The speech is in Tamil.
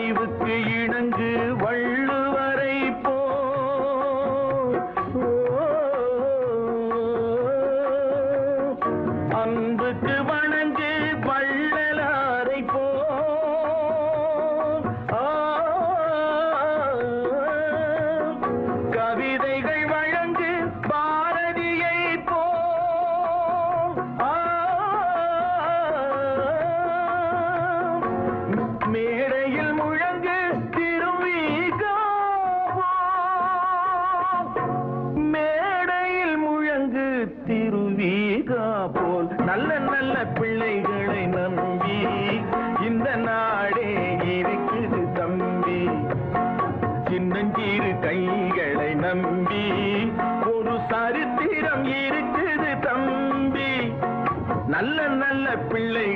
பணிவுக்கு இணங்கு வள்ளுவரை போ அன்புக்கு வணங்கு வள்ளலாரை போ கவிதைகள் வழங்கு பாரதியை போ மேடையில் முழங்கு திருவிகா மேடையில் முழங்கு திருவிகா போல் நல்ல நல்ல பிள்ளைகளை நம்பி இந்த நாடே இருக்குது தம்பி சின்னஞ்சிறு கைகளை நம்பி ஒரு சரித்திரம் இருக்குது தம்பி நல்ல நல்ல பிள்ளை